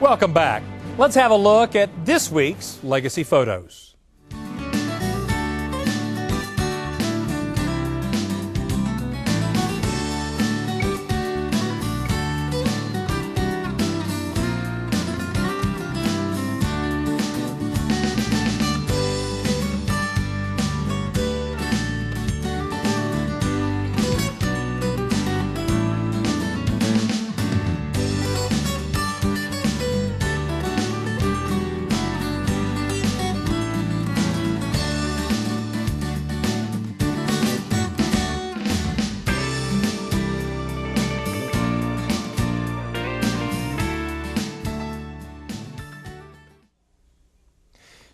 Welcome back. Let's have a look at this week's Legacy Photos.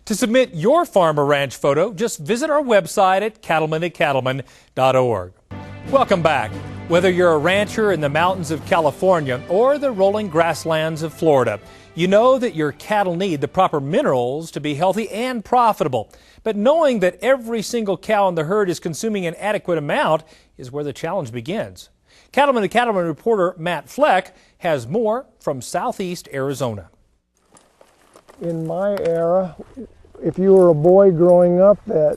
To submit your farm or ranch photo, just visit our website at cattleman@cattleman.org. Welcome back. Whether you're a rancher in the mountains of California or the rolling grasslands of Florida, you know that your cattle need the proper minerals to be healthy and profitable. But knowing that every single cow in the herd is consuming an adequate amount is where the challenge begins. Cattleman to Cattleman reporter Matt Fleck has more from Southeast Arizona. In my era, if you were a boy growing up, that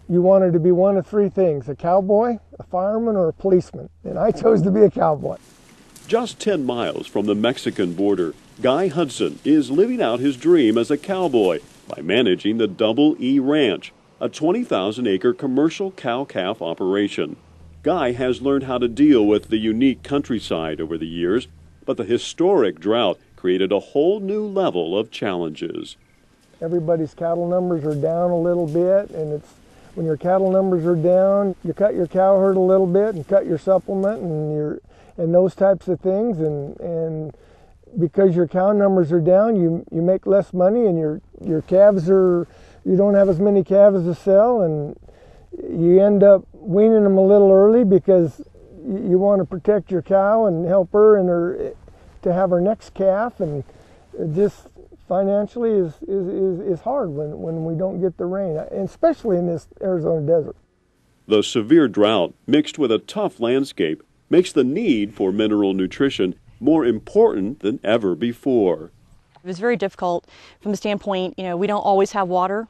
you wanted to be one of three things: a cowboy, a fireman, or a policeman. And I chose to be a cowboy. Just 10 miles from the Mexican border, Guy Hudson is living out his dream as a cowboy by managing the Double E Ranch, a 20,000-acre commercial cow-calf operation. Guy has learned how to deal with the unique countryside over the years, but the historic drought created a whole new level of challenges. Everybody's cattle numbers are down a little bit, and it's when your cattle numbers are down, you cut your cow herd a little bit and cut your supplement and those types of things, and because your cow numbers are down, you make less money, and your calves you don't have as many calves to sell, and you end up weaning them a little early because you want to protect your cow and help her to have her next calf, and it just financially is hard when we don't get the rain, especially in this Arizona desert. The severe drought mixed with a tough landscape makes the need for mineral nutrition more important than ever before. It was very difficult from the standpoint, we don't always have water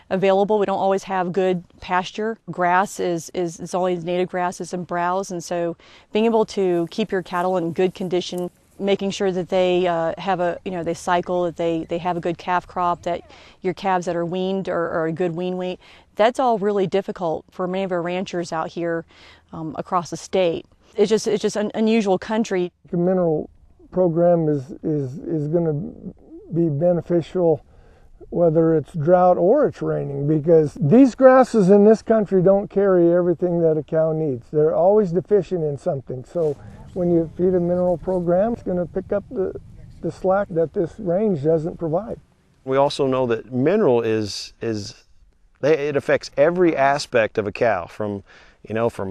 available. We don't always have good pasture. Grass is always native grasses and browse, and so being able to keep your cattle in good condition, making sure that they have they cycle, that they have a good calf crop, that your calves that are weaned are a good wean weight. That's all really difficult for many of our ranchers out here across the state. It's just an unusual country. The mineral program is going to be beneficial whether it's drought or it's raining, because these grasses in this country don't carry everything that a cow needs. They're always deficient in something. So when you feed a mineral program, it's going to pick up the slack that this range doesn't provide. We also know that mineral it affects every aspect of a cow, from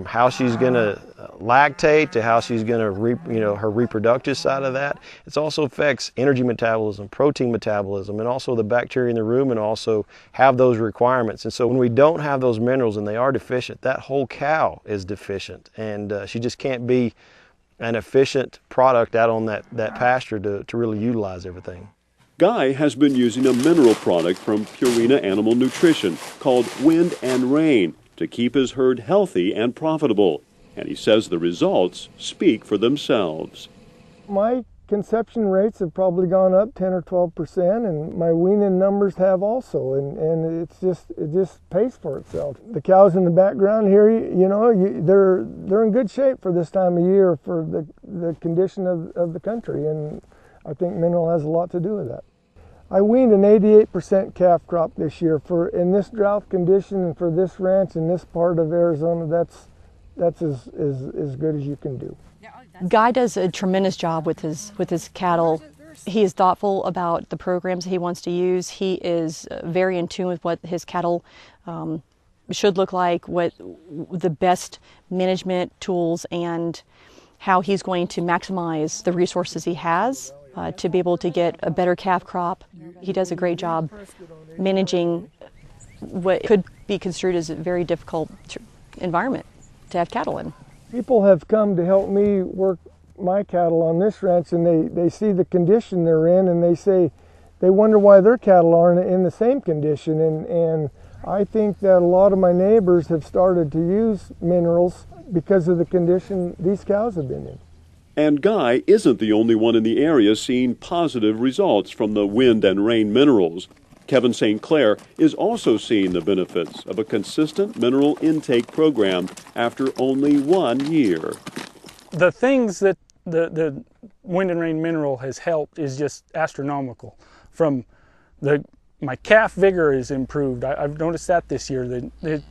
how she's going to lactate to how she's going to her reproductive side of that. It also affects energy metabolism, protein metabolism, and also the bacteria in the room, and also have those requirements. And so when we don't have those minerals and they are deficient, that whole cow is deficient, and she just can't be an efficient product out on that pasture to really utilize everything. Guy has been using a mineral product from Purina Animal Nutrition called Wind and Rain to keep his herd healthy and profitable, and he says the results speak for themselves. My conception rates have probably gone up 10 or 12%, and my weaning numbers have also, and it just pays for itself. The cows in the background here, they're in good shape for this time of year, for the condition of the country, and I think mineral has a lot to do with that. I weaned an 88% calf crop this year. In this drought condition and for this ranch in this part of Arizona, that's as good as you can do. Guy does a tremendous job with his cattle. He is thoughtful about the programs he wants to use. He is very in tune with what his cattle should look like, what the best management tools, and how he's going to maximize the resources he has to be able to get a better calf crop. He does a great job managing what could be construed as a very difficult environment to have cattle in. People have come to help me work my cattle on this ranch, and they see the condition they're in, and they wonder why their cattle aren't in the same condition. And I think that a lot of my neighbors have started to use minerals because of the condition these cows have been in. And Guy isn't the only one in the area seeing positive results from the wind and rain minerals. Kevin St. Clair is also seeing the benefits of a consistent mineral intake program after only 1 year. The things that the wind and rain mineral has helped is just astronomical. From my calf vigor is improved. I've noticed that this year. The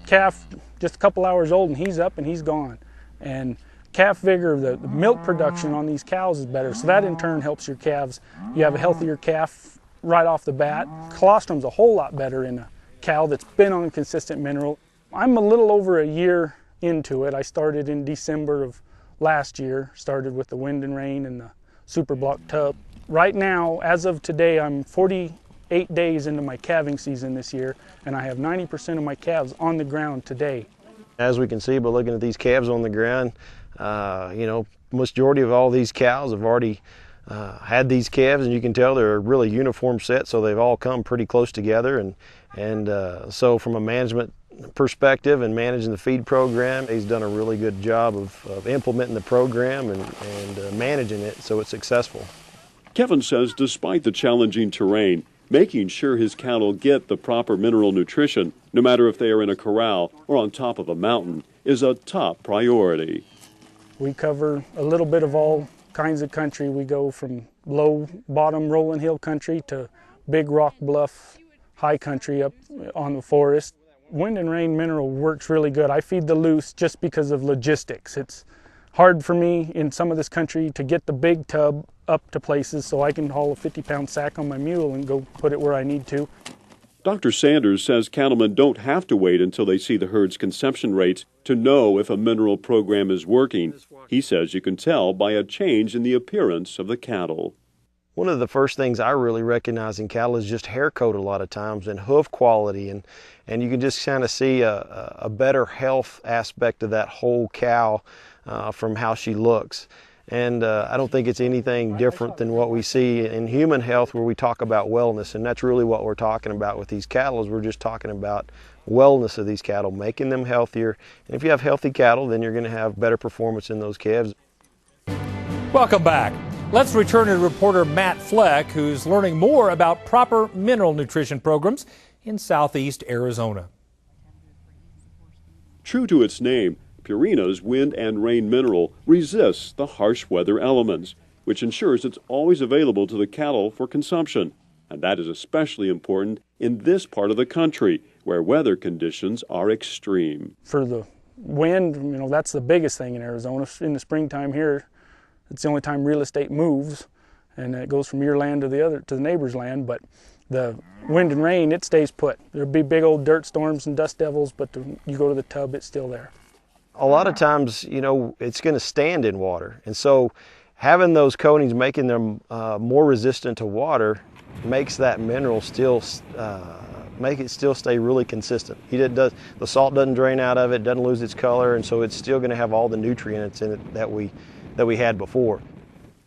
calf just a couple hours old and he's up and he's gone. And calf vigor, the milk production on these cows is better. So that in turn helps your calves. You have a healthier calf right off the bat. Colostrum's a whole lot better in a cow that's been on consistent mineral. I'm a little over a year into it. I started in December of last year, started with the wind and rain and the super block tub. Right now, as of today, I'm 48 days into my calving season this year, and I have 90% of my calves on the ground today. As we can see by looking at these calves on the ground, majority of all these cows have already had these calves, and you can tell they're a really uniform set, so they've all come pretty close together. And so from a management perspective and managing the feed program, he's done a really good job of implementing the program and managing it so it's successful. Kevin says despite the challenging terrain, making sure his cattle get the proper mineral nutrition, no matter if they are in a corral or on top of a mountain, is a top priority. We cover a little bit of all kinds of country. We go from low bottom rolling hill country to big rock bluff high country up on the forest. Wind and rain mineral works really good. I feed the loose just because of logistics. It's hard for me in some of this country to get the big tub up to places so I can haul a 50-pound sack on my mule and go put it where I need to. Dr. Sanders says cattlemen don't have to wait until they see the herd's conception rates to know if a mineral program is working. He says you can tell by a change in the appearance of the cattle. One of the first things I really recognize in cattle is just hair coat a lot of times, and hoof quality, and you can just kind of see a better health aspect of that whole cow from how she looks. And I don't think it's anything different than what we see in human health, where we talk about wellness, and that's really what we're talking about with these cattle. Is we're just talking about wellness of these cattle, making them healthier. And if you have healthy cattle, then you're going to have better performance in those calves. Welcome back. Let's return to reporter Matt Fleck, who's learning more about proper mineral nutrition programs in southeast Arizona. True to its name, Purina's wind and rain mineral resists the harsh weather elements, which ensures it's always available to the cattle for consumption. And that is especially important in this part of the country, where weather conditions are extreme. For the wind, that's the biggest thing in Arizona. In the springtime here, it's the only time real estate moves, and it goes from your land to the neighbor's land. But the wind and rain, it stays put. There'll be big old dirt storms and dust devils, but you go to the tub, it's still there. A lot of times, it's going to stand in water, and so having those coatings, making them more resistant to water, makes that mineral still stay really consistent. The salt doesn't drain out of it, doesn't lose its color, and so it's still going to have all the nutrients in it that we had before.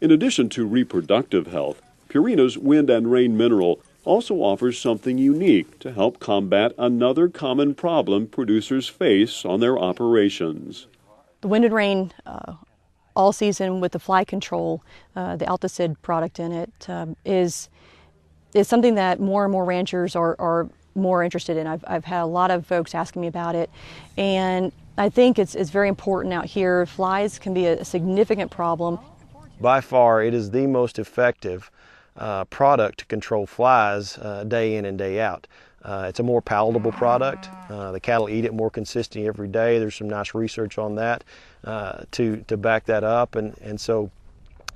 In addition to reproductive health, Purina's wind and rain mineral also offers something unique to help combat another common problem producers face on their operations. The wind and rain all season with the fly control, the Alticid product in it, is something that more and more ranchers are more interested in. I've had a lot of folks asking me about it, and I think it's very important out here. Flies can be a significant problem. By far, it is the most effective product to control flies day in and day out. It's a more palatable product. The cattle eat it more consistently every day. There's some nice research on that to back that up, and so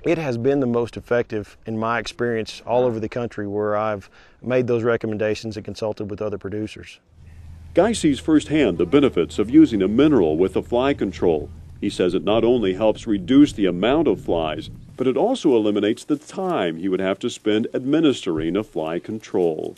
it has been the most effective in my experience all over the country where I've made those recommendations and consulted with other producers. Guy sees firsthand the benefits of using a mineral with the fly control. He says it not only helps reduce the amount of flies, but it also eliminates the time he would have to spend administering a fly control.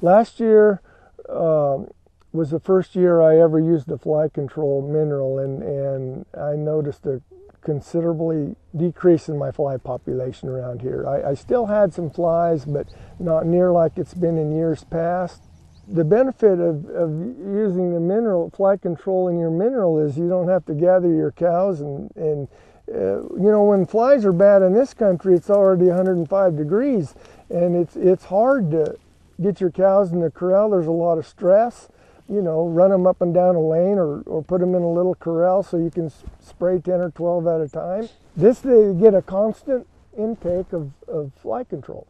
Last year was the first year I ever used the fly control mineral, and I noticed a considerably decreasing my fly population around here. I still had some flies, but not near like it's been in years past. The benefit of using the mineral fly control in your mineral is you don't have to gather your cows and you know, when flies are bad in this country, it's already 105 degrees, and it's hard to get your cows in the corral. There's a lot of stress. You know, run them up and down a lane or put them in a little corral so you can spray 10 or 12 at a time. This, they get a constant intake of fly control.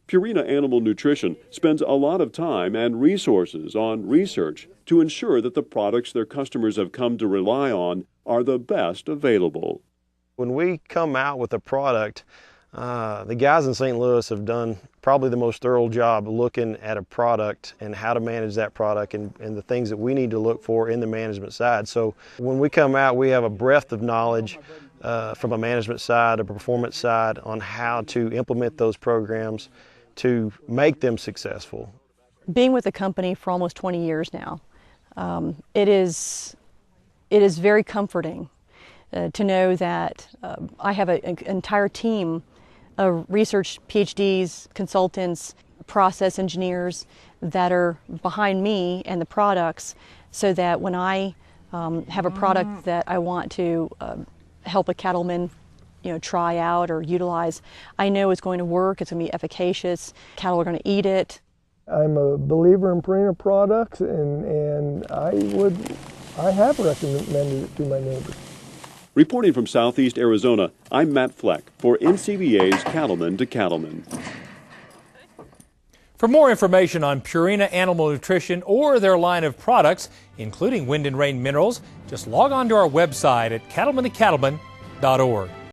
Purina Animal Nutrition spends a lot of time and resources on research to ensure that the products their customers have come to rely on are the best available. When we come out with a product, the guys in St. Louis have done probably the most thorough job looking at a product and how to manage that product and the things that we need to look for in the management side. So when we come out, we have a breadth of knowledge from a management side, a performance side, on how to implement those programs to make them successful. Being with the company for almost 20 years now, it is very comforting to know that I have an entire team of research PhDs, consultants, process engineers that are behind me and the products, so that when I have a product that I want to help a cattleman, you know, try out or utilize, I know it's going to work, it's going to be efficacious, cattle are going to eat it. I'm a believer in Purina products, and I have recommended it to my neighbors. Reporting from Southeast Arizona, I'm Matt Fleck for NCBA's Cattleman to Cattleman. For more information on Purina Animal Nutrition or their line of products, including Wind and Rain Minerals, just log on to our website at cattlemantocattleman.org.